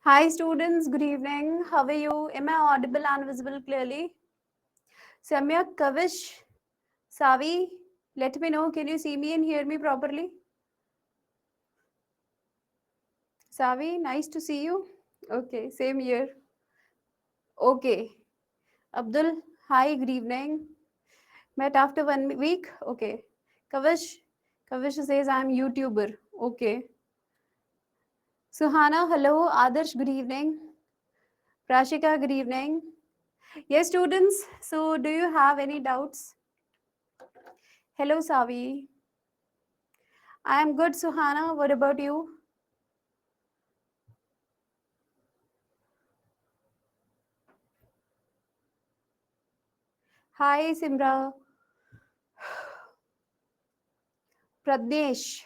Hi students, good evening. How are you? Am I audible and visible clearly? Samyak, Kavish, Savi, let me know. Can you see me and hear me properly? Savi, nice to see you. Okay, same here. Okay. Abdul, hi, good evening. Met after 1 week. Okay. Kavish says I'm YouTuber. Okay. Suhana, hello. Adarsh, good evening. Prashika, good evening. Yes, students. So, do you have any doubts? Hello, Savi. I am good, Suhana. What about you? Hi, Simra. Pradnesh.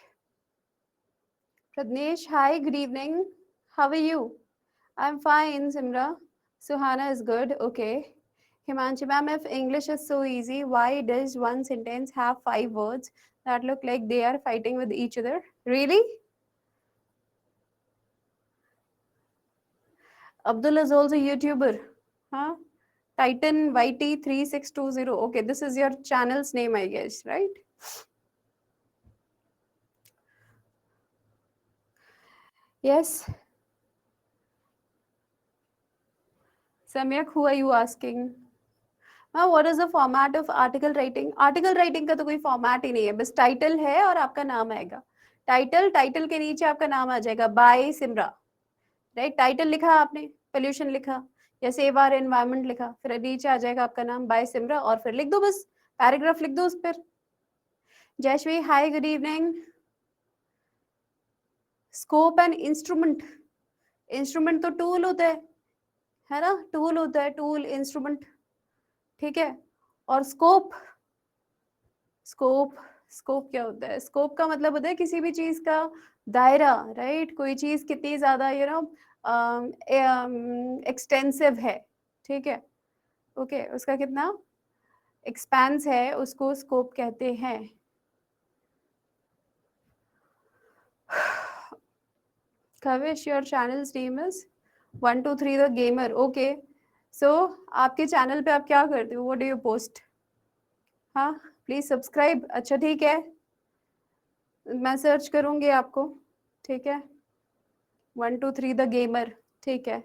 Pradnesh, hi, good evening. How are you? I'm fine, Simra. Suhana is good. Okay. Himanshi ma'am, if English is so easy, why does one sentence have 5 words that look like they are fighting with each other? Really? Abdul is also YouTuber. Huh? Titan YT3620. Okay, this is your channel's name, I guess, right? Yes. Samyak, who are you asking? हाँ, what is the format of article writing? Article writing का तो कोई format ही नहीं है, बस title है और आपका नाम आएगा. टाइटल के नीचे आपका नाम आ जाएगा बाय सिमरा, राइट? टाइटल लिखा आपने, पोल्यूशन लिखा या सेव आवर एनवायरमेंट लिखा, फिर नीचे आ जाएगा आपका नाम बाय सिमरा और फिर लिख दो, बस पैराग्राफ लिख दो उस पर. Jayashree, hi, good evening. Scope and instrument. Instrument तो टूल होता है ना? टूल होता है, टूल इंस्ट्रूमेंट. ठीक है. और स्कोप, स्कोप स्कोप क्या होता है? स्कोप का मतलब होता है किसी भी चीज का दायरा, राइट? कोई चीज कितनी ज्यादा एक्सटेंसिव है, ठीक है? ओके, उसका कितना एक्सपेंस है, उसको स्कोप कहते हैं. Kavish, your channel's name is 123 the gamer. Okay, so आपके चैनल पे आप क्या करते हो? What do you post? हाँ, प्लीज सब्सक्राइब. अच्छा, ठीक है, मैं सर्च करूंगी आपको. ठीक है, 123 द गेमर. ठीक है.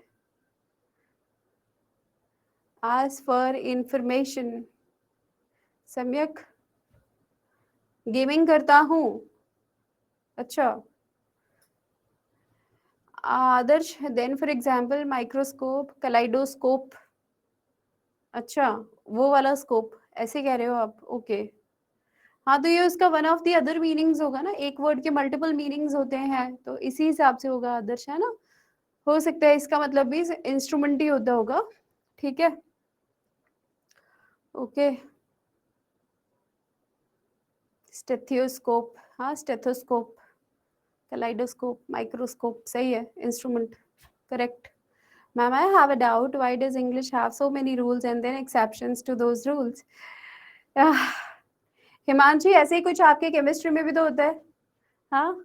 आज फॉर इंफॉर्मेशन, सम्यक गेमिंग करता हूँ. अच्छा. Adarsh, then for example microscope, kaleidoscope. अच्छा, वो वाला स्कोप ऐसे कह रहे हो आप? ओके. हाँ, तो ये उसका one of the other meanings होगा ना, एक वर्ड के मल्टीपल मीनिंग्स होते हैं, तो इसी हिसाब से होगा आदर्श, है ना? हो सकता है इसका मतलब भी इंस्ट्रूमेंट ही होता होगा. ठीक है. ओके. स्टेथियोस्कोप, हाँ, स्टेथोस्कोप, कलाइडोस्कोप, माइक्रोस्कोप, सही है. Instrument, correct. Ma'am, I have a doubt, why does English have so many rules and then exceptions to those rules? Himanshi, ऐसे ही कुछ आपके केमिस्ट्री में भी तो होता है. हाँ,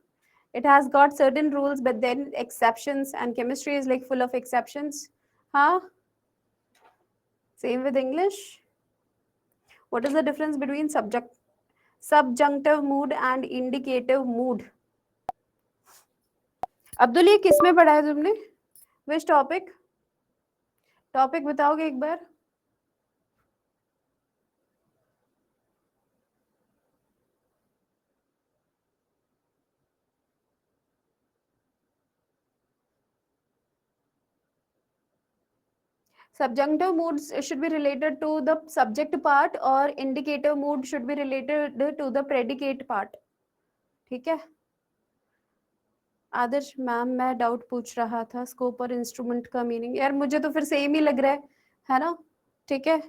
it has got certain rules but then exceptions, and chemistry is like full of exceptions. Huh? Same with English. What is the difference between subjunctive mood and indicative mood? Abdul, ये किस में पढ़ा है तुमने? Which topic? टॉपिक बताओगे एक बार? Subjunctive moods should be related to the subject part or indicative mood should be related to the predicate part. ठीक है. आदर्श मैम, मैं डाउट पूछ रहा था स्कोप और इंस्ट्रूमेंट का मीनिंग. यार, मुझे तो फिर सेम ही लग रहा है ना? ठीक है.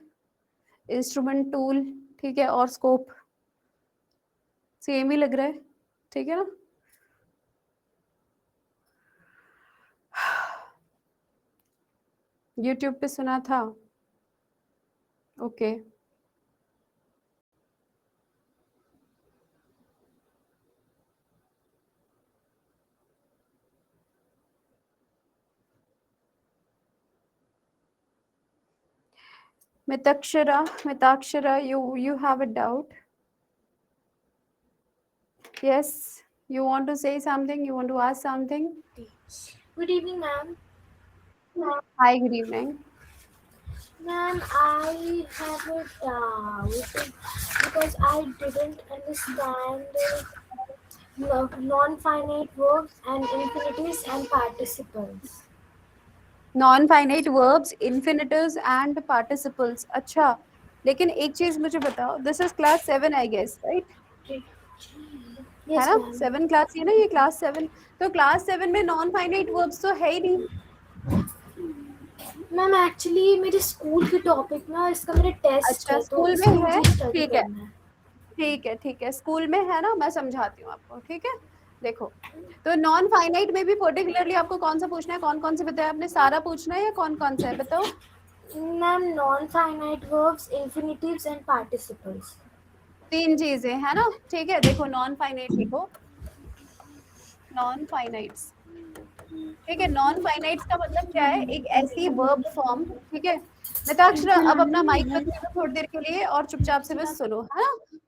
इंस्ट्रूमेंट, टूल, ठीक है, और स्कोप सेम ही लग रहा है. ठीक है ना? यूट्यूब पे सुना था. Okay. Mitakshara, you have a doubt? Yes, you want to say something? You want to ask something? Good evening, ma'am. Hi, good evening. Ma'am, I have a doubt because I didn't understand non-finite verbs and infinitives and participles. Non-finite verbs, infinitives and participles. अच्छा, लेकिन एक चीज मुझे बताओ. This is class 7, I guess, right? है Yes, ना? ma'am. 7 class ही ना ये क्लास 7. तो क्लास 7 में non-finite verbs तो है ही नहीं. मैम एक्चुअली मेरे स्कूल के टॉपिक ना इसका मेरे टेस्ट अच्छा, है तो स्कूल इसलिए में है. मुझे स्टडी ठीक है, करना है. ठीक है, ठीक है. स्कूल में है ना, मैं समझाती हूँ आपको. ठीक है, देखो. तो नॉन फाइनाइट में भी पर्टिकुलरली आपको कौन सा पूछना है? कौन कौन से बताया आपने? सारा पूछना है या कौन कौन सा है बताओ? Ma'am non-finite verbs, infinitives and participles. 3 चीजें है ना. ठीक है, देखो नॉन फाइनाइट लिखो. Non finites. ठीक है, नॉन फाइनाइट्स का मतलब क्या है? एक ऐसी वर्ब फॉर्म. ठीक है, मिताक्षरा अब अपना माइक बंद कर दो थोड़ी देर के लिए और चुपचाप से बस सुनो, है ना?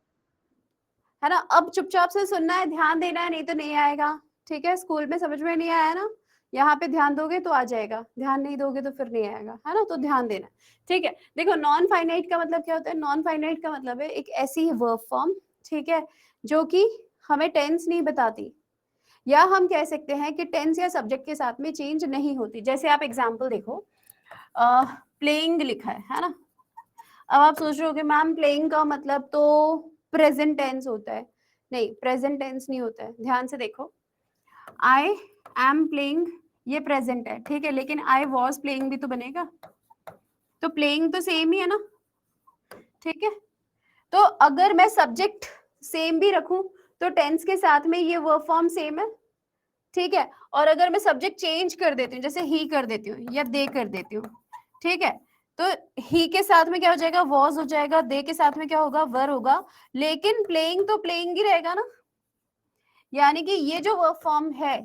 है ना? अब चुपचाप से सुनना है, ध्यान देना है, नहीं तो नहीं आएगा. ठीक है, स्कूल में समझ में नहीं आया ना, यहाँ पे ध्यान दोगे तो आ जाएगा, ध्यान नहीं दोगे तो फिर नहीं आएगा, है ना? तो ध्यान देना. ठीक है, देखो नॉन फाइनाइट का मतलब क्या होता है? नॉन फाइनाइट का मतलब है एक ऐसी वर्ब फॉर्म, ठीक है, जो कि हमें टेंस नहीं बताती, या हम कह सकते हैं कि टेंस या सब्जेक्ट के साथ में चेंज नहीं होती. जैसे आप एग्जाम्पल देखो, प्लेइंग लिखा है ना? अब आप सोच रहे हो कि मैम प्लेइंग का मतलब तो प्रेजेंट टेंस होता है. नहीं, प्रेजेंट टेंस नहीं होता है. ध्यान से देखो, आई एम प्लेइंग ये प्रेजेंट है, ठीक है, लेकिन आई वॉज प्लेइंग भी तो बनेगा. तो प्लेइंग तो सेम ही है ना. ठीक है, तो अगर मैं सब्जेक्ट सेम भी रखूं तो टेंस के साथ में ये वर्ब फॉर्म सेम है. ठीक है, और अगर मैं सब्जेक्ट चेंज कर देती हूँ, जैसे ही कर देती हूँ या दे कर देती हूँ, ठीक है, तो ही के साथ में क्या हो जाएगा? वॉज हो जाएगा. दे के साथ में क्या होगा? वर होगा. लेकिन प्लेइंग तो प्लेइंग ही रहेगा ना. यानी कि ये जो वर्ब फॉर्म है,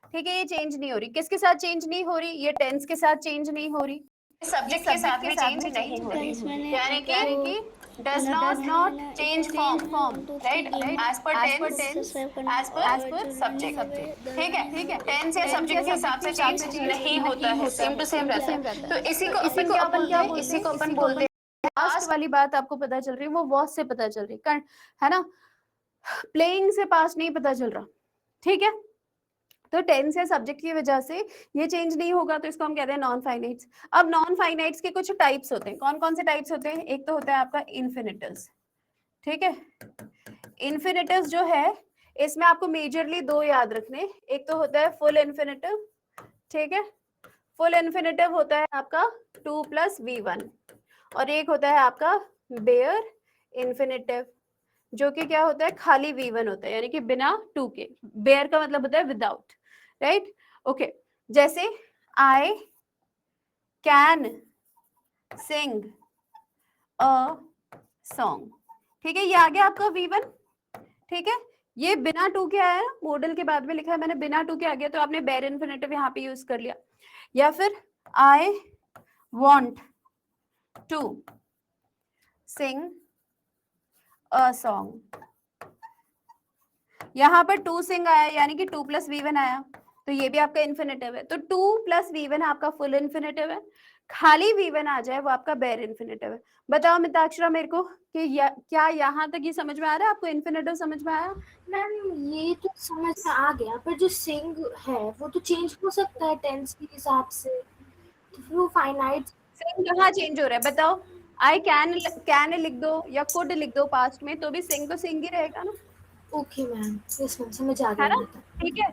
ठीक है, ये चेंज नहीं हो रही. किसके साथ चेंज नहीं हो रही? ये टेंस के साथ चेंज नहीं हो रही, ये सब्जेक्ट के साथ में चेंज नहीं हो रही. यानी कि does not change form, right, as per tense, as per subject. ठीक है, ठीक है, टेंस या सब्जेक्ट के हिसाब से चेंज नहीं होता है, सेम टू सेम रहता है. तो इसी को अपन क्या बोलते हैं? इसी को अपन बोलते हैं. लास्ट वाली बात आपको पता चल रही है, वो वॉज से पता चल रही है ना? प्लेइंग से पास नहीं पता चल रहा. ठीक है, तो टेंस या सब्जेक्ट की वजह से ये चेंज नहीं होगा, तो इसको हम कहते हैं नॉन फाइनाइट्स. अब नॉन फाइनाइट्स के कुछ टाइप्स होते हैं. कौन कौन से टाइप्स होते हैं? एक तो होता है आपका इन्फिनिटिव्स. ठीक है, इन्फिनिटिव्स जो है इसमें आपको मेजरली 2 याद रखने. एक तो होता है फुल इन्फिनिटिव. ठीक है, फुल इन्फिनिटिव होता है आपका 2 + V1, और एक होता है आपका बेयर इन्फिनिटिव, जो कि क्या होता है? खाली V1 होता है, यानी कि बिना 2 के. बेयर का मतलब होता है विदाउट, राइट? ओके, जैसे I can sing a song. ठीक है, ये आ गया आपका V1. ठीक है, ये बिना 2 के आया, मॉडल के बाद में लिखा है मैंने, बिना 2 के आ गया, तो आपने बेयर इन्फिनिटिव यहाँ पे यूज कर लिया. या फिर I want to sing a song. यहाँ पर टू सिंग आया, यानी कि 2 + V1 आया, तो ये भी आपका इन्फिनिटिव है. तो 2 + V1 आपका फुल इन्फिनिटिव है. खाली V1 आ जाए वो आपका बेयर इन्फिनिटिव है. बताओ मिताक्षरा मेरे को कि क्या यहाँ तक ये समझ में आ रहा है आपको? इन्फिनिटिव समझ में आया? मैम ये तो समझ में आ गया, पर जो सिंग है वो तो चेंज हो सकता है टेंस के हिसाब से, तो फिर वो फाइनाइट. सिंग कहाँ चेंज हो रहा है बताओ? आई कैन लिख दो या कुड लिख दो पास्ट में, तो भी सिंग तो सिंग ही रहेगा ना. ओके मैम, यस मैम, समझ आ है गया ना? मुझे. ठीक है,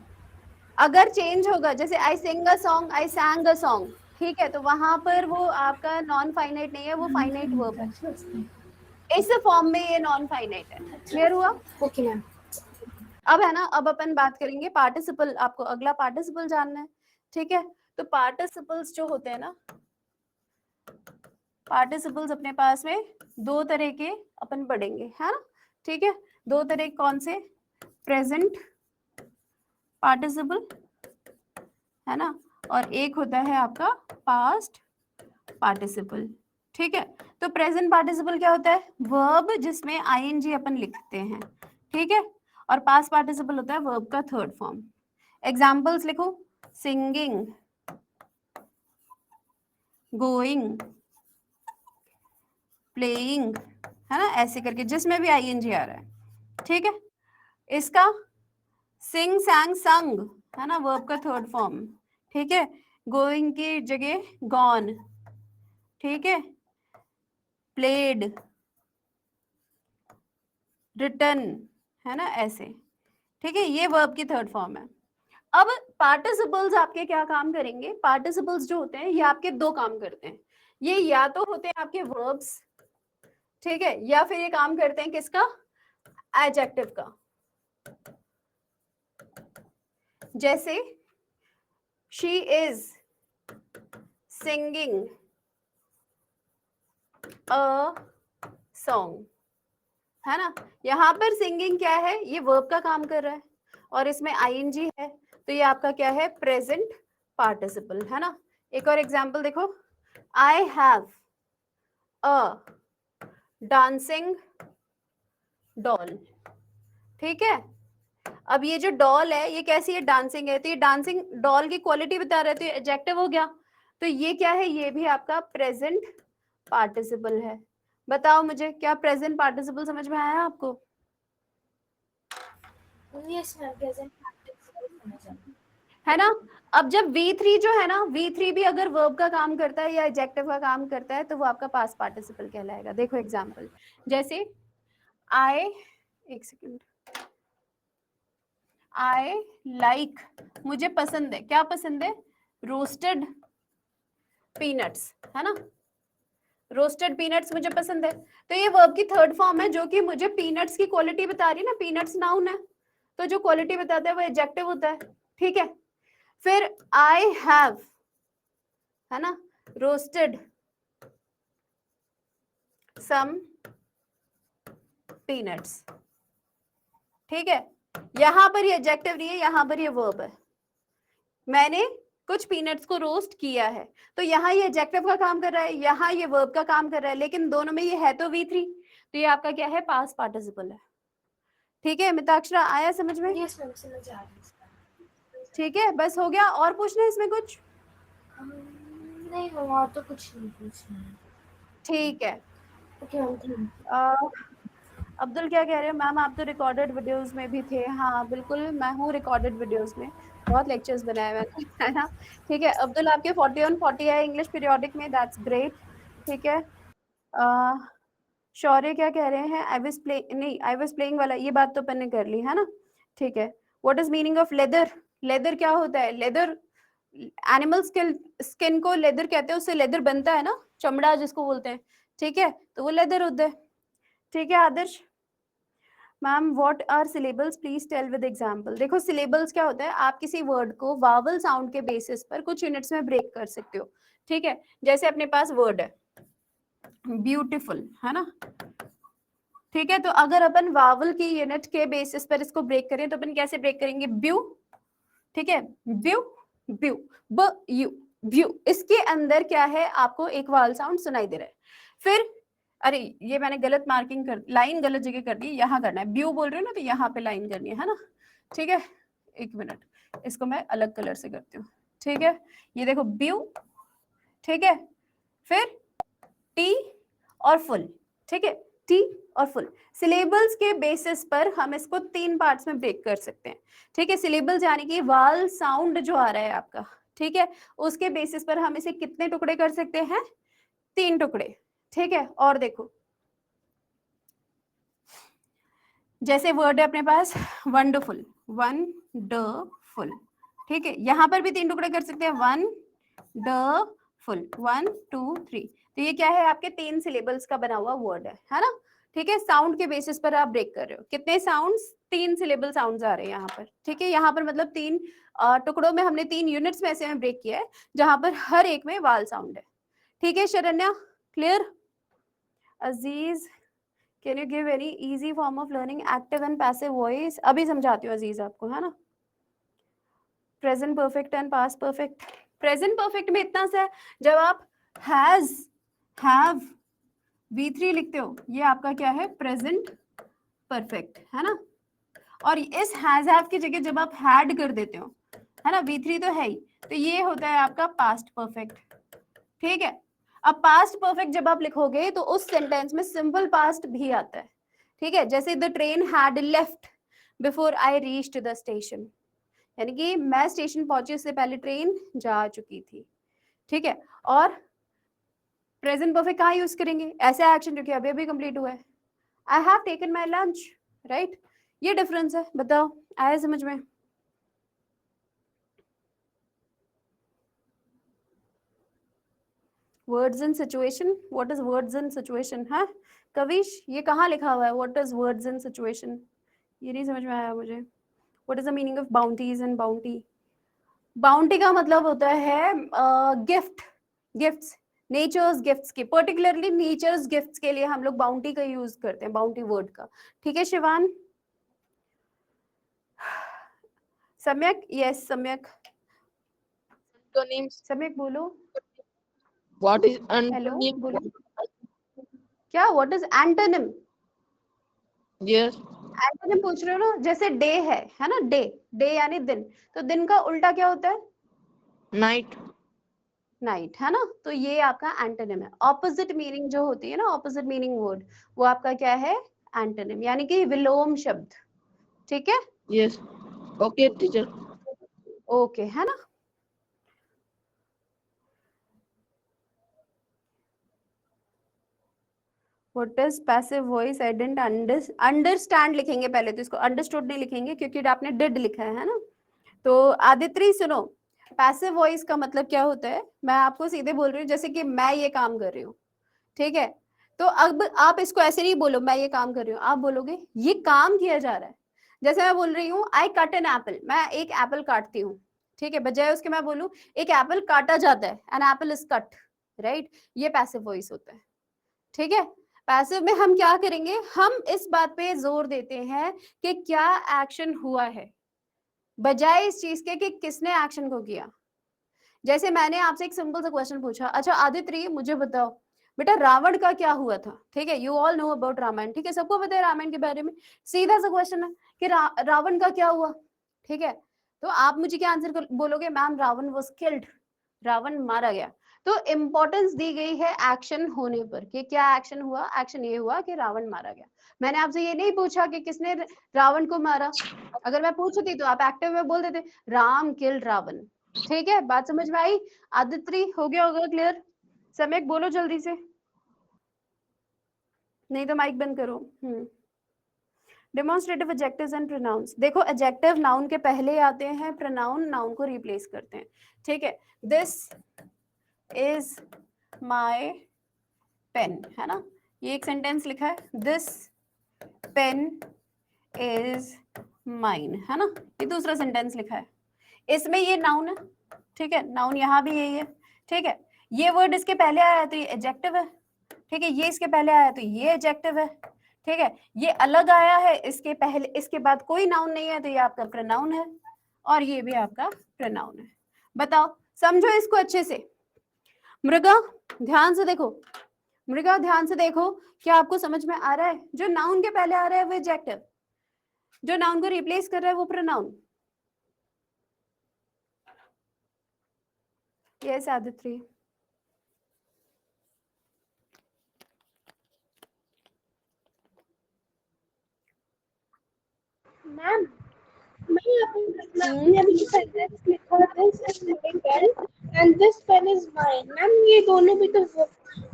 अगर चेंज होगा, जैसे आई सिंग a song, I सैंग a song, ठीक है, तो वहां पर वो आपका नॉन फाइनाइट नहीं है, वो फाइनाइट वर्ब है. इस फॉर्म में ये नॉन फाइनाइट है. क्लियर हुआ? Okay ma'am. अब है ना, अब अपन बात करेंगे पार्टिसिपल. आपको अगला पार्टिसिपल जानना है. ठीक है, तो पार्टिसिपल्स जो होते हैं ना, पार्टिसिपल्स अपने पास में 2 तरह के अपन पढ़ेंगे, है ना? ठीक है, 2 तरह कौन से? प्रेजेंट पार्टिसिपल, है ना, और एक होता है आपका पास्ट पार्टिसिपल. ठीक है, तो प्रेजेंट पार्टिसिपल क्या होता है? वर्ब जिसमें आईएनजी अपन लिखते हैं, ठीक है, और पास्ट पार्टिसिपल होता है वर्ब का थर्ड फॉर्म। एग्जाम्पल्स लिखो, सिंगिंग, गोइंग, प्लेइंग, है ना, ऐसे करके जिसमें भी आईएनजी आ रहा है, ठीक है। इसका सिंग, सैंग, संग, है ना, वर्ब का थर्ड फॉर्म, ठीक है। गोइंग की जगह गॉन, ठीक है, प्लेड, रिटर्न, है ना, ऐसे, ठीक है, ये वर्ब की थर्ड फॉर्म है। अब पार्टिसिपल्स आपके क्या काम करेंगे? पार्टिसिपल्स जो होते हैं ये आपके दो काम करते हैं, ये या तो होते हैं आपके वर्ब्स, ठीक है, या फिर ये काम करते हैं किसका? एडजेक्टिव का। जैसे she is singing a song, है ना, यहाँ पर सिंगिंग क्या है? ये वर्ब का काम कर रहा है और इसमें आईएनजी है, तो ये आपका क्या है? प्रेजेंट पार्टिसिपल, है ना। एक और एग्जांपल देखो, आई हैव अ डांसिंग डॉल, ठीक है। अब ये जो डॉल है ये कैसी है? डांसिंग है, तो ये डांसिंग डॉल की क्वालिटी बता रहे, तो ये एडजेक्टिव हो गया, तो ये क्या है? ये भी आपका प्रेजेंट पार्टिसिपल है। बताओ मुझे, क्या प्रेजेंट पार्टिसिपल समझ में आया आपको? यस मैम, प्रेजेंट पार्टिसिपल समझ आ गया। है ना। अब जब V3 जो है ना, V3 भी अगर वर्ब का काम करता है या एडजेक्टिव का काम करता है तो वो आपका पास्ट पार्टिसिपल कहलाएगा। देखो एग्जांपल, जैसे आई, एक सेकंड, आई लाइक, मुझे पसंद है, क्या पसंद है? रोस्टेड पीनट्स, है ना, रोस्टेड पीनट्स मुझे पसंद है, तो ये वर्ब की थर्ड फॉर्म है जो कि मुझे पीनट्स की क्वालिटी बता रही है ना, पीनट्स नाउन है, तो जो क्वालिटी बताता है वो एडजेक्टिव होता है, ठीक है। फिर आई हैव, है ना, रोस्टेड सम पीनट्स, ठीक है। यहां पर ये एडजेक्टिव नहीं है, यहां पर ये वर्ब है, मैंने कुछ पीनट्स को रोस्ट किया है, तो यहाँ ये एडजेक्टिव का काम कर रहा है, यहाँ ये वर्ब का काम कर रहा है, लेकिन दोनों में ये है तो V3, तो ये आपका क्या है? पास्ट पार्टिसिपल है, ठीक है। मिताक्षरा आया समझ में? यस मैम, समझ आ रही ठीक है, बस हो गया, और पूछना है इसमें कुछ? नहीं मैम, और तो कुछ नहीं पूछना है। ठीक है। ओके मैम, थैंक अब्दुल क्या कह रहे हो? मैम आप तो रिकॉर्डेड वीडियोस में भी थे। हाँ बिल्कुल, मैं हूँ रिकॉर्डेड वीडियोस में, बहुत लेक्चर्स बनाए मैंने, है ना। ठीक है अब्दुल, आपके 41-40 है इंग्लिश पीरियोडिक में, दैट्स ग्रेट, ठीक है। शौर्य क्या कह रहे हैं? आई वाज प्ले नहीं, आई वाज प्लेइंग वाला ये बात तो अपन ने कर ली, है ना, ठीक है। What is meaning of leather? Leather क्या होता है? लेदर, एनिमल स्किन को लेदर कहते हैं, उससे लेदर बनता है ना, चमड़ा जिसको बोलते हैं, ठीक है, तो वो लेदर होता है, ठीक है। Adarsh ma'am what are syllables, please tell with example. देखो सिलेबल्स क्या होता है, आप किसी वर्ड को वावल साउंड के बेसिस पर कुछ यूनिट्स में ब्रेक कर सकते हो, ठीक है। जैसे अपने पास वर्ड है ब्यूटीफुल, है ना, ठीक है, तो अगर अपन वावल की यूनिट के बेसिस पर इसको ब्रेक करें तो अपन कैसे ब्रेक करेंगे? ब्यू, ठीक है, ब्यू, ब्यू, ब यू, ब्यू, इसके अंदर क्या है? आपको एक वावल साउंड सुनाई दे रहा है। फिर अरे ये मैंने गलत मार्किंग कर, लाइन गलत जगह कर दी, यहाँ करना है, ब्यू बोल रहे हो ना, तो यहाँ पे लाइन करनी है ना, ठीक है। एक मिनट, इसको मैं अलग कलर से करती हूँ, ठीक है। ये देखो ब्यू, ठीक है, फिर टी और फुल, ठीक है, टी और फुल। सिलेबल्स के बेसिस पर हम इसको 3 पार्ट्स में ब्रेक कर सकते हैं, ठीक है। सिलेबल्स यानी कि वाल साउंड जो आ रहा है आपका, ठीक है, उसके बेसिस पर हम इसे कितने टुकड़े कर सकते हैं? 3 टुकड़े, ठीक है। और देखो जैसे वर्ड है अपने पास वंडरफुल, वंडरफुल, ठीक है, यहां पर भी 3 टुकड़े कर सकते हैं, वन ड फुल, 1 2 3, तो ये क्या है? आपके 3 सिलेबल्स का बना हुआ वर्ड है ना, ठीक है। साउंड के बेसिस पर आप ब्रेक कर रहे हो, कितने साउंड्स? 3 सिलेबल साउंड्स आ रहे हैं यहाँ पर, ठीक है। यहाँ पर मतलब 3 टुकड़ों में हमने 3 यूनिट्स में ऐसे में ब्रेक किया है जहां पर हर एक में वाल साउंड है, ठीक है। Sharanya clear? Aziz can you give any easy form of learning active and passive voice? अभी समझाती हूँ अजीज आपको, है ना। Present perfect and past perfect. Present perfect में इतना सा है, जब आप हैज हैव V3 लिखते हो, ये आपका क्या है, प्रेजेंट परफेक्ट, है ना। और इस हैज हैव की जगह जब आप हैड कर देते हो, है ना, V3 तो है ही, तो ये होता है आपका पास्ट परफेक्ट, ठीक है। अब पास्ट परफेक्ट जब आप लिखोगे तो उस सेंटेंस में सिंपल पास्ट भी आता है, ठीक है। जैसे the train had left before I reached the station, यानी कि मैं स्टेशन पहुंची उससे पहले ट्रेन जा चुकी थी, ठीक है। और प्रेजेंट परफेक्ट कहाँ यूज करेंगे, ऐसा एक्शन जो कि अभी अभी कंप्लीट हुआ है, I have taken my lunch, right. ये डिफरेंस है, बताओ आया समझ में। Words in situation, what is words in situation, है कविश, ये कहाँ लिखा हुआ है, what is words in situation, ये नहीं समझ में आया मुझे। What is the meaning of bounties and bounty, bounty का मतलब होता है गिफ्ट, गिफ्ट्स, नेचर्स गिफ्ट्स के, पर्टिकुलरली नेचर्स गिफ्ट्स के लिए हम लोग बाउंटी का यूज करते हैं, बाउंटी वर्ड का, ठीक है शिवान। सम्यक, यस सम्यक, Antonyms. सम्यक बोलो, What is हेलो antonym? बोलो, क्या what is antonym, Yes. Antonym पूछ रहे हो ना, जैसे डे है ना, डे, डे यानी दिन, तो दिन का उल्टा क्या होता है, Night. नाइट, है ना, तो ये आपका एंटोनिम है। ऑपोजिट मीनिंग जो होती है ना, ऑपोजिट मीनिंग वर्ड, वो आपका क्या है, एंटोनिम, यानी कि विलोम शब्द, ठीक है। Yes. Okay, teacher. ओके, है ना। What is passive voice, I didn't understand लिखेंगे पहले, तो इसको अंडरस्टूड नहीं लिखेंगे क्योंकि आपने डिड लिखा है ना। तो आदित्रि सुनो, पैसिव वॉइस का मतलब क्या होता है, मैं आपको सीधे बोल रही हूँ, जैसे कि मैं ये काम कर रही हूँ, ठीक है, तो अब आप इसको ऐसे नहीं बोलो मैं ये काम कर रही हूँ, आप बोलोगे ये काम किया जा रहा है। जैसे मैं बोल रही हूँ आई कट एन एप्पल, मैं एक एप्पल काटती हूँ, ठीक है, बजाय उसके मैं बोलूँ एक एप्पल काटा जाता है, an apple is cut, right, ये पैसिव वॉइस होता है, ठीक है। पैसिव में हम क्या करेंगे, हम इस बात पे जोर देते हैं कि क्या एक्शन हुआ है, बजाय इस चीज के कि किसने एक्शन को किया। जैसे मैंने आपसे एक सिंपल सा क्वेश्चन पूछा, अच्छा आदित्य मुझे बताओ बेटा रावण का क्या हुआ था, ठीक है, you all know about Ramayana, ठीक है, सबको पता है रामायण के बारे में, सीधा सा क्वेश्चन है कि रावण का क्या हुआ, ठीक है, तो आप मुझे क्या आंसर बोलोगे, ma'am Ravana was killed, Ravana मारा गया। तो इंपॉर्टेंस दी गई है एक्शन होने पर, कि क्या एक्शन हुआ, एक्शन ये हुआ कि रावण मारा गया। मैंने आपसे ये नहीं पूछा कि किसने रावण को मारा, अगर मैं पूछती तो आप एक्टिव में बोल देते राम किल्ड रावण, ठीक है, बात समझ में आई। आदित्रि हो गया होगा क्लियर, सम्यक बोलो जल्दी से, नहीं तो माइक बंद करो। डेमोन्स्ट्रेटिव एडजेक्टिव्स एंड प्रोनाउंस, देखो एडजेक्टिव नाउन के पहले आते हैं, प्रोनाउन नाउन को रिप्लेस करते हैं, ठीक है। दिस इज माय पेन, है ना, ये एक सेंटेंस लिखा है, दिस पेन इज माइन, है ना, ये दूसरा सेंटेंस लिखा है, इसमें ये नाउन है, ठीक है, नाउन यहाँ भी यही है, ठीक है, ये वर्ड इसके पहले आया तो ये एडजेक्टिव है, ठीक है, ये इसके पहले आया तो ये एडजेक्टिव है, ठीक है, ये अलग आया है इसके पहले, इसके बाद कोई नाउन नहीं है तो ये आपका प्रोनाउन है, और ये भी आपका प्रोनाउन है। बताओ समझो इसको अच्छे से, मृगा ध्यान से देखो, मृगा ध्यान से देखो, क्या आपको समझ में आ रहा है, जो नाउन के पहले आ रहा है वो एडजेक्टिव, जो नाउन को रिप्लेस कर रहा है वो प्रोनाउन। यस आदित्रि, मैम मैंने अभी सेंटेंस लिखा this is my pen and this pen is mine, ma'am ये दोनों भी तो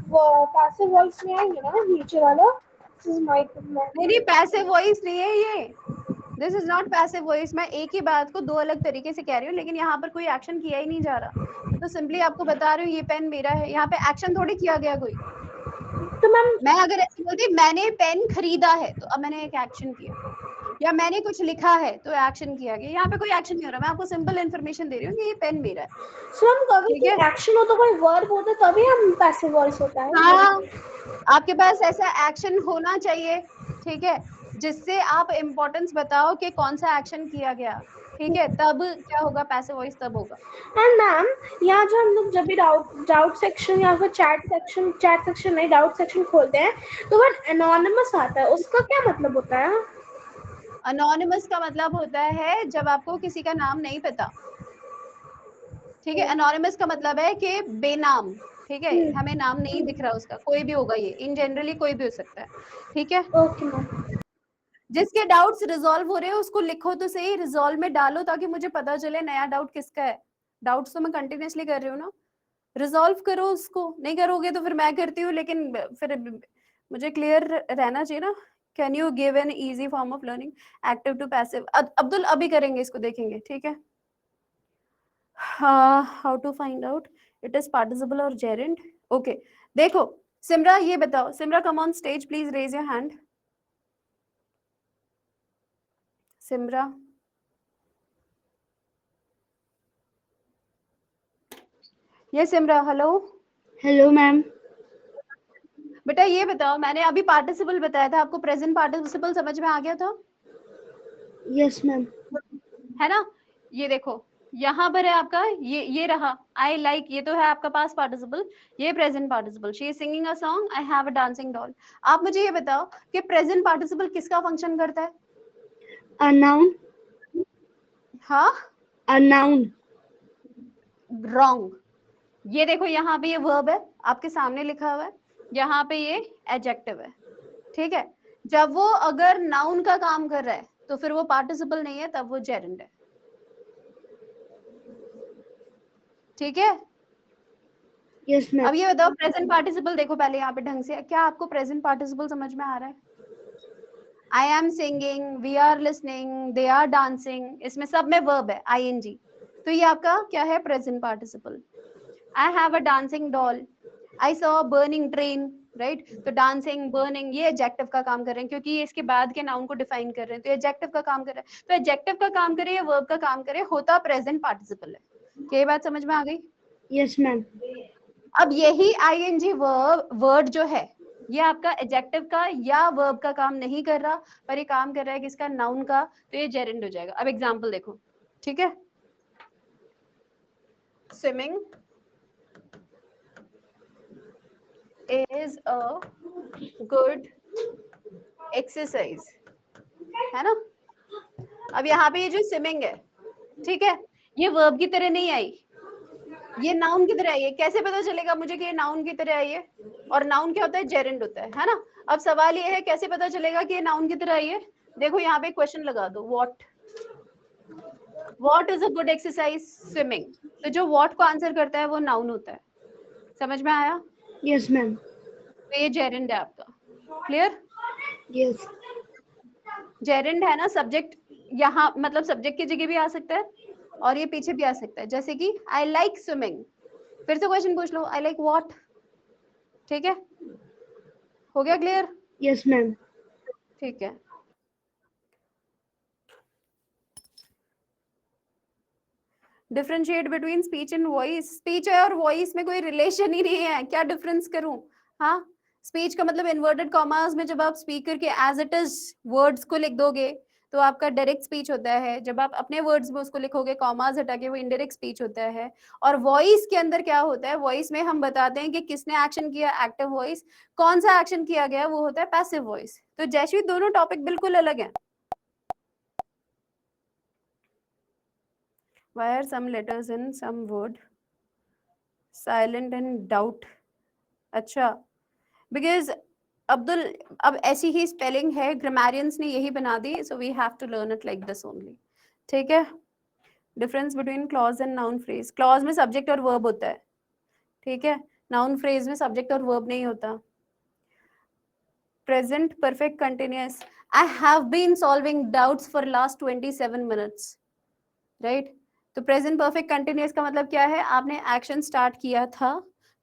वो पैसिव वॉइस में आएंगे ना, नीचे वाला दिस इज माय पेन। नहीं पैसिव वॉइस नहीं है ये, this is not passive voice, मैं एक ही बात को दो अलग तरीके से कह रही हूँ, लेकिन यहाँ पर कोई एक्शन किया ही नहीं जा रहा, तो सिंपली आपको बता रही हूँ ये पेन मेरा है, यहाँ पे एक्शन थोड़ी किया गया कोई। तो मैम मैं अगर ऐसे बोलती मैंने पेन खरीदा है तो अब मैंने एक एक्शन किया, या मैंने कुछ लिखा है तो एक्शन किया गया, यहाँ पे कोई एक्शन नहीं हो रहा, मैं आपको सिंपल इन्फॉर्मेशन दे रही हूँ कि ये पेन मेरा है। सो हम कभी ठीक है, एक्शन हो तो कोई वर्ब होता तभी हम पैसिव वॉइस होता है। हाँ आपके पास ऐसा एक्शन होना चाहिए, ठीक है, जिससे आप इम्पोर्टेंस बताओ कि कौन सा एक्शन किया गया, ठीक है, तब क्या होगा, पैसिव वॉइस तब होगा। एंड मैम यहाँ जो हम लोग जब भी डाउट सेक्शन या फिर चैट सेक्शन नहीं डाउट सेक्शन खोलते हैं तो वह एनोनिमस आता है, उसका क्या मतलब होता है? अनोनिमस का मतलब होता है जब आपको किसी का नाम नहीं पता, ठीक है। अनोनिमस का मतलब है कि बेनाम, ठीक है, हमें नाम नहीं दिख रहा उसका, कोई भी होगा ये, इन जनरली कोई भी हो सकता है, ठीक है। Okay ma'am. जिसके डाउट्स रिजॉल्व हो रहे हैं उसको लिखो तो सही, रिजॉल्व में डालो ताकि मुझे पता चले नया डाउट किसका है। डाउट्स तो मैं कंटिन्यूअसली कर रही हूँ ना, रिजॉल्व करो उसको, नहीं करोगे तो फिर मैं करती हूँ, लेकिन फिर मुझे क्लियर रहना चाहिए ना। Can you give an easy form of learning active to passive? Abdul अभी करेंगे इसको, देखेंगे, ठीक है। How to find out it is participle और जेरेंड? ओके, देखो सिमरा ये बताओ, Simra come on stage please, raise your hand. Simra, ये सिमरा, हेलो। Hello ma'am. बेटा ये बताओ, मैंने अभी पार्टिसिपल बताया था आपको, प्रेजेंट पार्टिसिपल समझ में आ गया था? Yes ma'am. है ना, ये देखो यहाँ पर है आपका, ये रहा आई लाइक, ये तो है आपका पास पार्टिसिपल, ये present participle, she is singing a song, I have a dancing doll. आप मुझे ये बताओ कि प्रेजेंट पार्टिसिपल किसका फंक्शन करता है? A noun. हाँ, अ नाउन। रॉन्ग। ये देखो यहाँ पे ये वर्ब है, आपके सामने लिखा हुआ है, यहाँ पे ये एडजेक्टिव है, ठीक है। जब वो अगर नाउन का काम कर रहा है तो फिर वो पार्टिसिपल नहीं है, तब वो जेरेंड है, ठीक है। Yes ma'am. अब ये बताओ प्रेजेंट पार्टिसिपल, देखो पहले यहाँ पे ढंग से, क्या आपको प्रेजेंट पार्टिसिपल समझ में आ रहा है? I am singing, we are listening, they are dancing, इसमें सब में वर्ब है आईएनजी, तो ये आपका क्या है, present participle. I have a dancing doll, I saw burning train, right, तो डांसिंग बर्निंग ये एडजेक्टिव का काम कर रहे हैं, क्योंकि ये इसके बाद के नाउन को डिफाइन कर रहे हैं, तो एडजेक्टिव का काम कर रहे हैं, तो एडजेक्टिव का काम करे या वर्ब का काम करे, होता प्रेजेंट पार्टिसिपल है। क्या ये बात समझ में आ गई? Yes ma'am. अब यही आईएनजी वर्ड जो है, ये आपका एडजेक्टिव का या वर्ब का काम नहीं कर रहा, पर ये काम कर रहा है किसका, नाउन का, तो ये जेरेंड हो जाएगा। अब एग्जांपल देखो, ठीक है। Swimming is a good exercise, है ना। अब यहाँ पे ये जो स्विमिंग है, ठीक है, ये वर्ब की तरह नहीं आई, ये नाउन की तरह आई है। कैसे पता चलेगा मुझे कि ये नाउन की तरह आई है? और नाउन क्या होता है, जेरेंड होता है ना। अब सवाल ये है कैसे पता चलेगा कि ये नाउन की तरह आई है? देखो यहाँ पे क्वेश्चन लगा दो, what is a good exercise, swimming, तो जो व्हाट को आंसर करता है वो नाउन होता है। समझ में आया? Yes ma'am. तो ये जेरेंड है आपका, क्लियर? यस। जेरेंड है ना, सब्जेक्ट यहाँ मतलब सब्जेक्ट की जगह भी आ सकता है और ये पीछे भी आ सकता है, जैसे कि आई लाइक स्विमिंग, फिर से क्वेश्चन पूछ लो, आई लाइक व्हाट, ठीक है, हो गया क्लियर? Yes ma'am. ठीक है। Differentiate between speech and voice, speech है और वॉइस में कोई रिलेशन ही नहीं है, क्या डिफरेंस करूं? हाँ, स्पीच का मतलब इन्वर्टेड कॉमास में जब आप स्पीकर के एज इट इज वर्ड्स को लिख दोगे तो आपका डायरेक्ट स्पीच होता है, जब आप अपने वर्ड्स में उसको लिखोगे कॉमास हटा के, वो इनडायरेक्ट स्पीच होता है। और वॉइस के अंदर क्या होता है, वॉइस में हम बताते हैं कि किसने एक्शन किया, एक्टिव वॉइस, कौन सा एक्शन किया गया वो होता है पैसिव वॉइस। तो जैसे दोनों टॉपिक बिल्कुल अलग है। Why are some letters in some word silent and doubt? अच्छा, because अब्दुल, अब ऐसी ही स्पेलिंग है, ग्रामेरियंस ने यही बना दी, so we have to learn it like this only, ठीक है। Difference between clause and noun phrase, clause में सब्जेक्ट और वर्ब होता है, ठीक है, नाउन फ्रेज में सब्जेक्ट और वर्ब नहीं होता। Present perfect continuous, I have been solving doubts for last 27 minutes, right. तो प्रेजेंट परफेक्ट कंटिन्यूअस का मतलब क्या है, आपने एक्शन स्टार्ट किया था,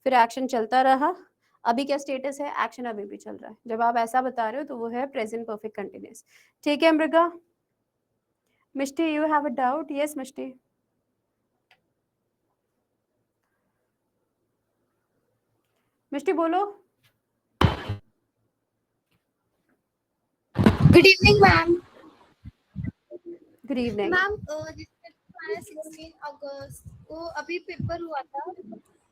फिर एक्शन चलता रहा, अभी क्या स्टेटस है, एक्शन अभी भी चल रहा है, जब आप ऐसा बता रहे हो तो वो है प्रेजेंट परफेक्ट कंटिन्यूअस, ठीक है। Mriga, Mishti, you have a doubt? Yes Mishti. Mishti बोलो। Good evening ma'am. Good evening. Ma'am जिसमें हमारा 16 अगस्त को अभी पेपर हुआ था,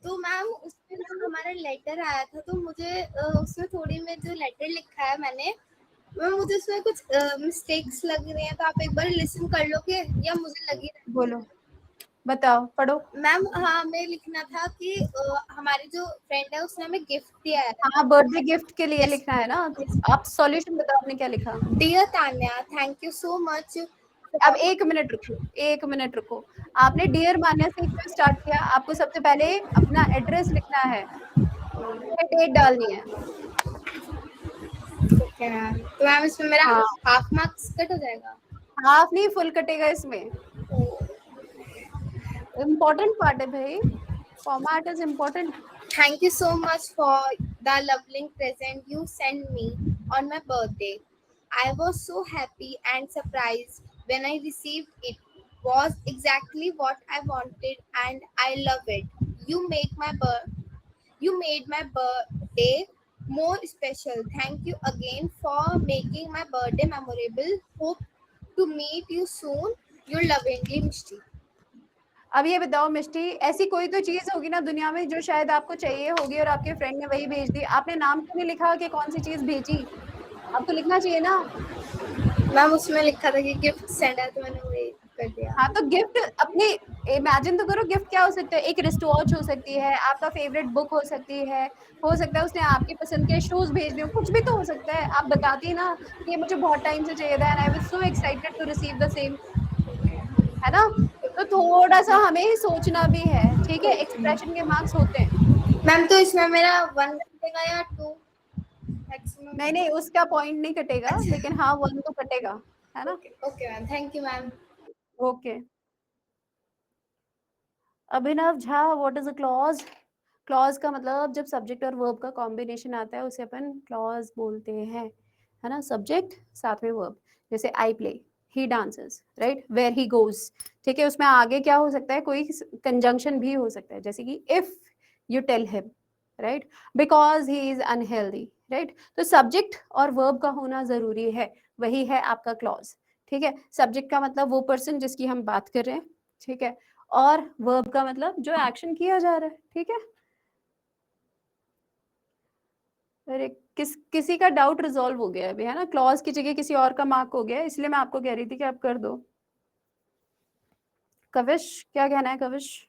तो मैम उसमें ना हमारा लेटर आया था, तो मुझे उसमें थोड़ी में जो लेटर लिखा है मैंने, मुझे उसमें कुछ मिस्टेक्स लग रही हैं, तो आप एक बार लिसन कर लोगे या मुझे लगी? बोलो, बताओ, पढ़ो। मैम हाँ, हमें लिखना था कि हमारी जो फ्रेंड है उसने हमें गिफ्ट दिया है। हाँ, बर्थडे गिफ्ट के लिए Yes. लिखना है ना। आप सॉल्यूशन बताओ, आपने क्या लिखा। Dear Tanya, thank you so much. अब 1 मिनट रुको, 1 मिनट रुको। आपने डियर मान्या से क्यों स्टार्ट किया? आपको सबसे पहले अपना एड्रेस लिखना है, डेट डालनी है। ओके मैम, तो मैम इसमें मेरा हाँ, हाफ मार्क्स कट हो जाएगा? हाफ नहीं, फुल कटेगा इसमें। इम्पोर्टेंट पार्ट है भाई, format is important. Thank you so much for the lovely present you sent me on my birthday. I was so happy and surprised when I received it. Was exactly what I wanted and I love it. You made my birthday more special. Thank you again for making my birthday memorable. Hope to meet you soon. Your lovingly Mishti. अब ये बताओ मिष्टी, ऐसी कोई तो चीज होगी ना दुनिया में जो शायद आपको चाहिए होगी और आपके फ्रेंड ने वही भेज दी। आपने नाम क्यों नहीं लिखा कि कौन सी चीज भेजी? आपको लिखना चाहिए ना। मैम उसमें लिखा था कि गिफ्ट सेंड है, तो मैंने वही कर दिया। हाँ, तो गिफ्ट अपने इमेजिन तो करो, गिफ्ट क्या हो सकता है? एक रिस्ट वॉच हो सकती है, आपका फेवरेट बुक हो सकती है, हो सकता है उसने आपकी पसंद के शूज भेज दिए, कुछ भी तो हो सकता है। आप बताती ना कि ये मुझे बहुत टाइम से चाहिए था and I was so excited to receive the same, है ना? तो थोड़ा सा हमें सोचना भी है, ठीक है? एक्सप्रेशन के मार्क्स होते हैं। मैम तो इसमें मेरा 1 कटेगा या 2 मैक्सिमम? नहीं, उसका पॉइंट नहीं कटेगा, लेकिन हाँ 1 तो कटेगा, है ना? Okay ma'am, thank you ma'am. Okay. Abhinav Jha, what is a clause? Clause का मतलब जब सब्जेक्ट और वर्ब का कॉम्बिनेशन आता है उसे अपन क्लॉज बोलते हैं, है ना? सब्जेक्ट साथ में वर्ब, जैसे I play, he dances, right, where he goes, ठीक है? उसमें आगे क्या हो सकता है? कोई कंजंक्शन भी हो सकता है, जैसे कि if you tell him, right, because he is unhealthy, right? तो सब्जेक्ट और वर्ब का होना जरूरी है, वही है आपका क्लॉज, ठीक है? सब्जेक्ट का मतलब वो पर्सन जिसकी हम बात कर रहे हैं, ठीक है? और वर्ब का मतलब जो एक्शन किया जा रहा है, ठीक है? अरे किसी का डाउट रिजॉल्व हो गया है अभी, है ना? क्लॉज की जगह किसी और का मार्क हो गया है, इसलिए मैं आपको कह रही थी कि आप कर दो। कविश, क्या कहना है कविश?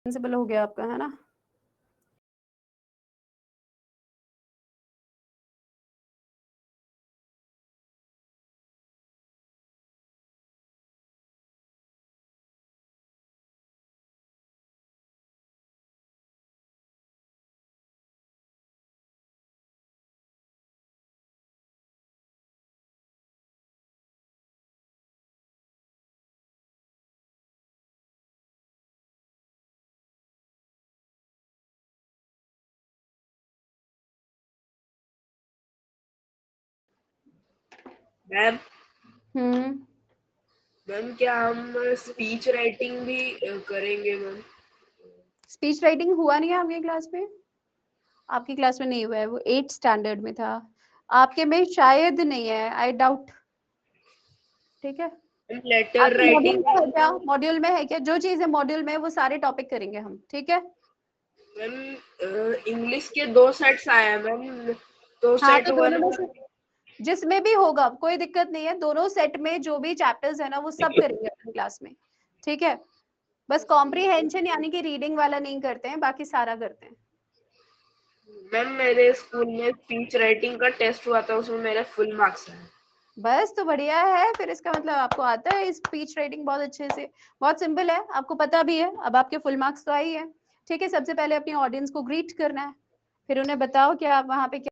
प्रिंसिपल हो गया आपका, है ना? मैम हम्म, मैम क्या हम स्पीच राइटिंग भी करेंगे मैम? स्पीच राइटिंग हुआ नहीं है आपकी क्लास में? आपकी क्लास में नहीं हुआ है, वो 8th स्टैंडर्ड में था। आपके में शायद नहीं है, आई डाउट। ठीक है, लेटर आपके मॉड्यूल राइटिंग में है क्या? मॉड्यूल में है क्या? जो चीज है मॉड्यूल में, वो सारे टॉपिक करेंगे हम, ठीक है? मैम इंग्लिश के 2 सेट्स आए हैं मैम, तो हाँ, सेट तो 1 दोनों में से जिसमें भी होगा कोई दिक्कत नहीं है, दोनों सेट में जो भी चैप्टर्स है ना वो सब करेंगे अपनी क्लास में, ठीक है? बस कॉम्प्रीहेंशन यानी कि रीडिंग वाला नहीं करते हैं, बाकी सारा करते हैं। मैम मेरे स्कूल में स्पीच राइटिंग का टेस्ट हुआ था, उसमें मेरे फुल मार्क्स आए। बस तो बढ़िया है, फिर इसका मतलब आपको आता है स्पीच राइटिंग बहुत अच्छे से। बहुत सिंपल है, आपको पता भी है। अब आपके फुल मार्क्स तो आई है, ठीक है? सबसे पहले अपनी ऑडियंस को ग्रीट करना है, फिर उन्हें बताओ कि आप वहां पे क्या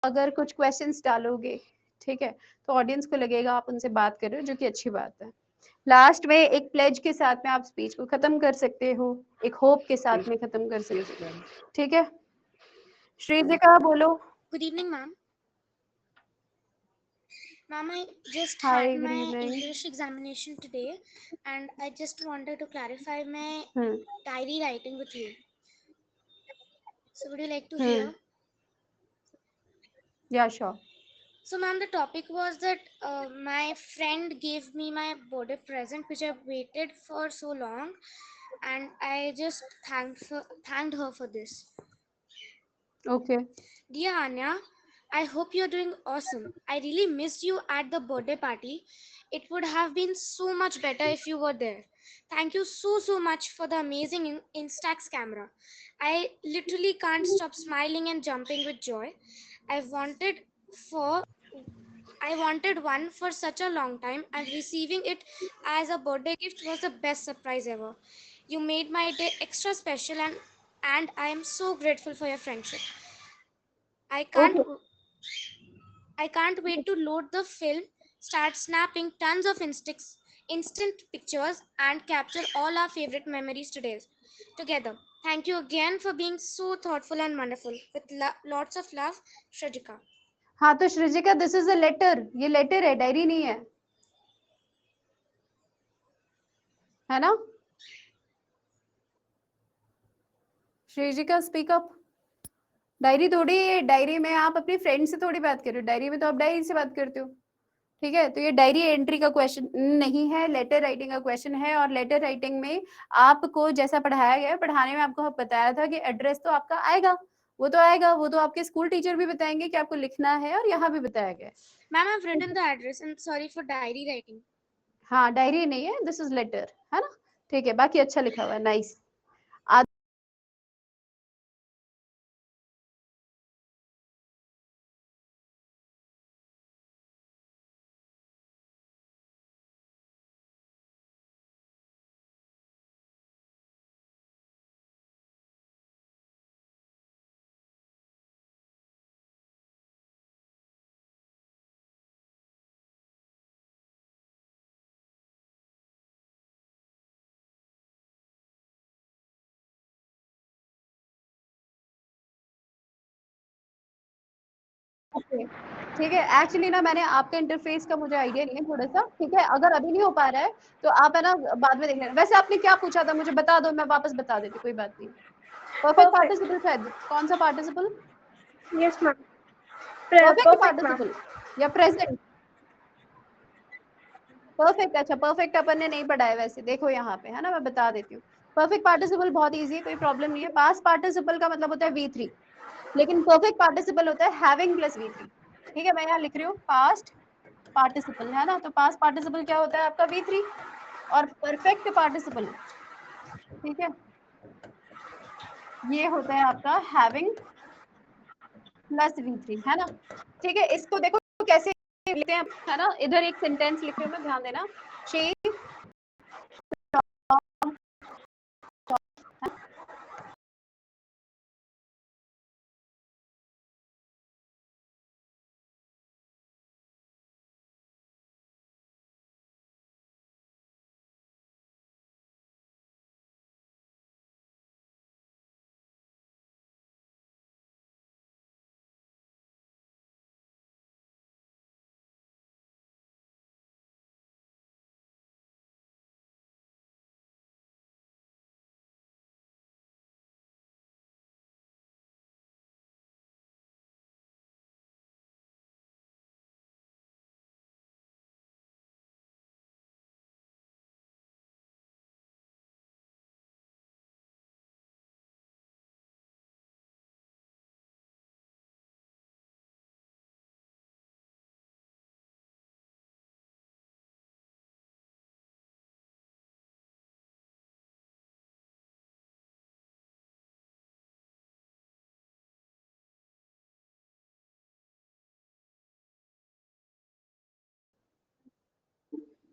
अगर कुछ क्वेश्चंस डालोगे, ठीक है, तो ऑडियंस को लगेगा आप उनसे बात कर रहे हो, जो कि अच्छी बात है। लास्ट में एक प्लेज के साथ में आप स्पीच को खत्म कर सकते हो, एक होप के साथ में खत्म कर सकते हो, मैम ठीक है? श्रीजिका बोलो। Good evening, ma'am. Ma'am, I just hi, had good my evening. English examination today, and I just wanted to clarify my hmm, diary writing with you. So, would you like to hmm, hear? या sure. So, ma'am, the topic was that my friend gave me my birthday present, which I waited for so long, and I just thanked her for this. Okay, Dear Anya, I hope you're doing awesome. I really missed you at the birthday party. It would have been so much better if you were there. Thank you so much for the amazing Instax camera. I literally can't stop smiling and jumping with joy. I wanted for I wanted one for such a long time, and receiving it as a birthday gift was the best surprise ever. You made my day extra special, and I am so grateful for your friendship. I can't okay, I can't wait to load the film, start snapping tons of instant pictures, and capture all our favorite memories together. Thank you again for being so thoughtful and wonderful. With lots of love, Shrajika. हाँ तो श्रीजिका, this is a letter, ये letter है, diary नहीं है ना? श्रीजिका speak up. Diary थोड़ी है, diary में आप अपनी फ्रेंड से थोड़ी बात कर रहे हो, डायरी में तो आप डायरी से बात करते हो, ठीक है? तो ये डायरी एंट्री का क्वेश्चन नहीं है, लेटर राइटिंग का क्वेश्चन है। और लेटर राइटिंग में आपको जैसा पढ़ाया गया है, पढ़ाने में आपको बताया था कि एड्रेस तो आपका आएगा, वो तो आएगा, वो तो आपके स्कूल टीचर भी बताएंगे कि आपको लिखना है, और यहाँ भी बताया गया है। Ma'am, I've written the address and sorry for diary writing. हाँ, डायरी नहीं है, दिस इज लेटर, है ना? ठीक है, बाकी अच्छा लिखा हुआ है, नाइस। ठीक है, एक्चुअली ना मैंने आपका इंटरफेस का मुझे आइडिया नहीं है थोड़ा सा, ठीक है? अगर अभी नहीं हो पा रहा है तो आप है ना बाद में देख लेना। वैसे आपने क्या पूछा था मुझे बता दो, मैं वापस बता देती, कोई बात नहीं। परफेक्ट पार्टिसिपल शायद, कौन सा participle? Yes, ma'am. Perfect Perfect, ma'am. Participle या प्रेजेंट? परफेक्ट, अच्छा परफेक्ट अपन ने नहीं पढ़ा है वैसे, देखो यहाँ पे, है ना? मैं बता देती हूँ। परफेक्ट पार्टिसिपल बहुत इजी है, कोई प्रॉब्लम नहीं है। पास्ट पार्टिसिपल का मतलब होता है V3, लेकिन परफेक्ट पार्टिसिपल होता है हैविंग प्लस V3, ठीक है? मैं यहाँ लिख रही हूँ पास्ट पार्टिसिपल है ना, तो पास्ट पार्टिसिपल क्या होता है आपका V3 और परफेक्ट पार्टिसिपल, ठीक है, ये होता है आपका हैविंग प्लस V3, है ना। ठीक है, इसको देखो कैसे लिखते हैं, है ना, इधर एक सेंटेंस लिख रही हूँ मैं, ध्यान देना। शी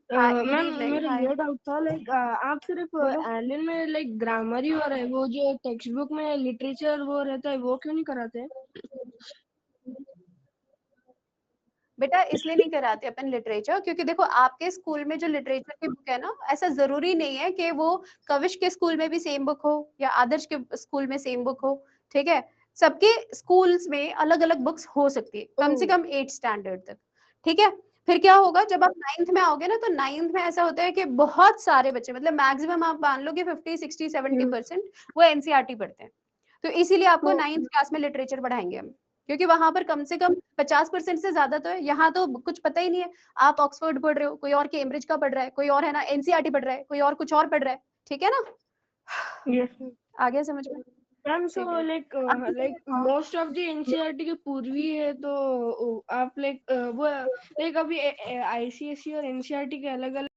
good मैम evening, मेरा hi. ये डाउट था, लाइक आप सिर्फ बोलो। एलियन में लाइक ग्रामर ही हो रहा है, वो जो टेक्स्ट बुक में लिटरेचर वो रहता है वो क्यों नहीं कराते? बेटा इसलिए नहीं कराते अपन लिटरेचर, क्योंकि देखो आपके स्कूल में जो लिटरेचर की बुक है ना, ऐसा जरूरी नहीं है कि वो कविश के स्कूल में भी सेम बुक हो या आदर्श के स्कूल में सेम बुक हो, ठीक है। सबके स्कूल्स में अलग अलग बुक्स हो सकती है, कम से कम 8 स्टैंडर्ड तक, ठीक है। फिर क्या होगा जब आप 9th में आओगे ना, तो 9th में ऐसा होता है कि बहुत सारे बच्चे, मतलब मैक्सिमम आप मान लो कि 50 60 70% वो एनसीईआरटी पढ़ते हैं। तो इसीलिए आपको 9th क्लास में लिटरेचर पढ़ाएंगे हम, क्योंकि वहां पर कम से कम 50% से ज्यादा तो है, यहाँ तो कुछ पता ही नहीं है। आप ऑक्सफोर्ड पढ़ रहे हो, कोई और कैम्ब्रिज का पढ़ रहा है, कोई और है ना एनसीईआरटी पढ़ रहा है, कोई और कुछ और पढ़ रहा है, ठीक है ना। यस आ गया समझ में? मैम, ठीक सो है। लाइक अब like most of the NCERT के पूर्वी है, तो आप लाइक वो लाइक अभी आईसीएसई और एनसीईआरटी के अलग अलग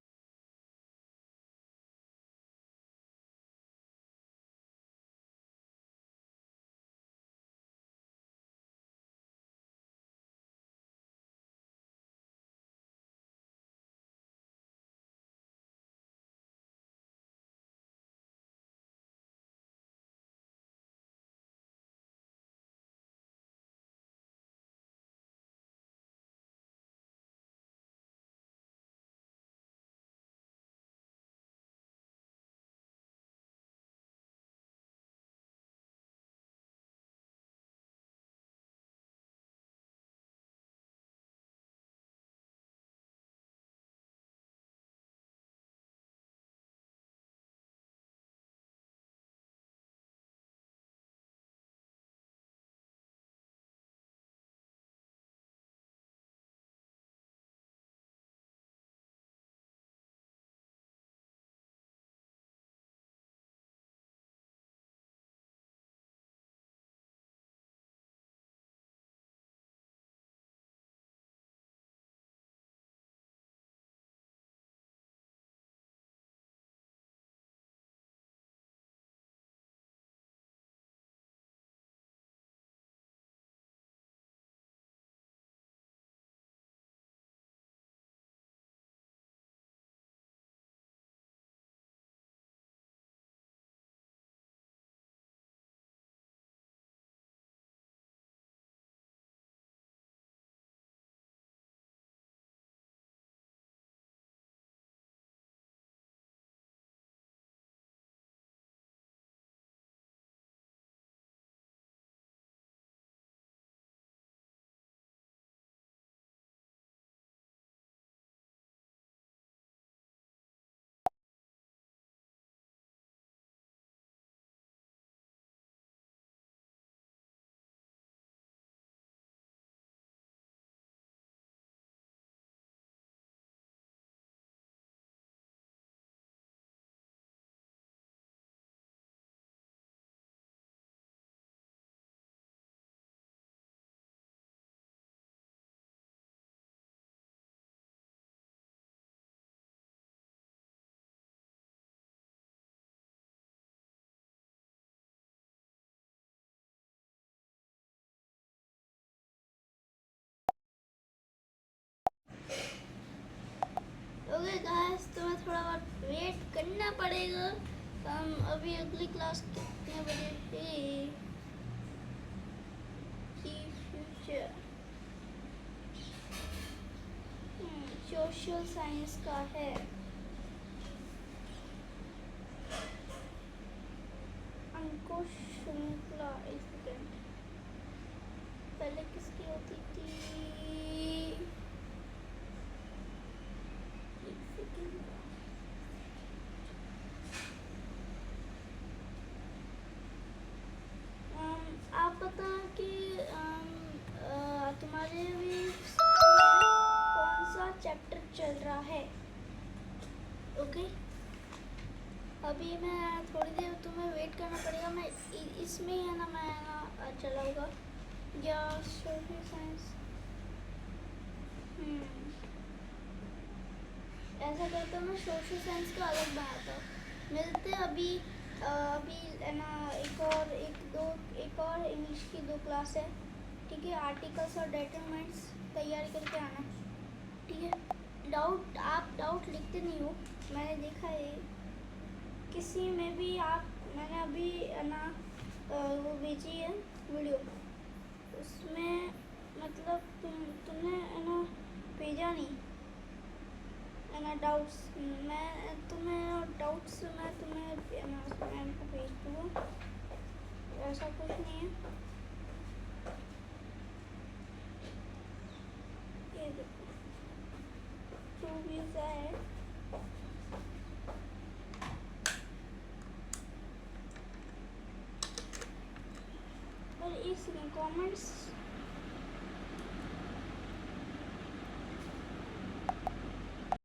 करना पड़ेगा। हम अभी अगली क्लास कितने बजे है? फ्यूचर सोशल साइंस का है। अंकुश श्रृंखला, एक सेकेंड, पहले किसकी होती थी? एक सेकेंड, आप पता कि तुम्हारे भी कौन सा चैप्टर चल रहा है? ओके, अभी मैं थोड़ी देर तुम्हें वेट करना पड़ेगा। मैं इसमें ही है ना, मैं चलाऊंगा या सोशल साइंस। ऐसा करता हूँ, मैं सोशल साइंस का अलग बनाता हूँ। मिलते अभी अभी है ना, एक और इंग्लिश की 2 क्लास है, ठीक है? आर्टिकल्स और डेटरमिनेंट्स तैयारी करके आना, ठीक है? आप डाउट लिखते नहीं हो, मैंने देखा है किसी में भी। मैंने अभी है ना वो भेजी है वीडियो, उसमें मतलब तुमने है ना भेजा नहीं है ना डाउट्स। मैं तुम्हें है ना मैम को भेज दूँगा, ऐसा कुछ नहीं है। ये देखो 2 व्यूज़ है। और इसमें कमेंट्स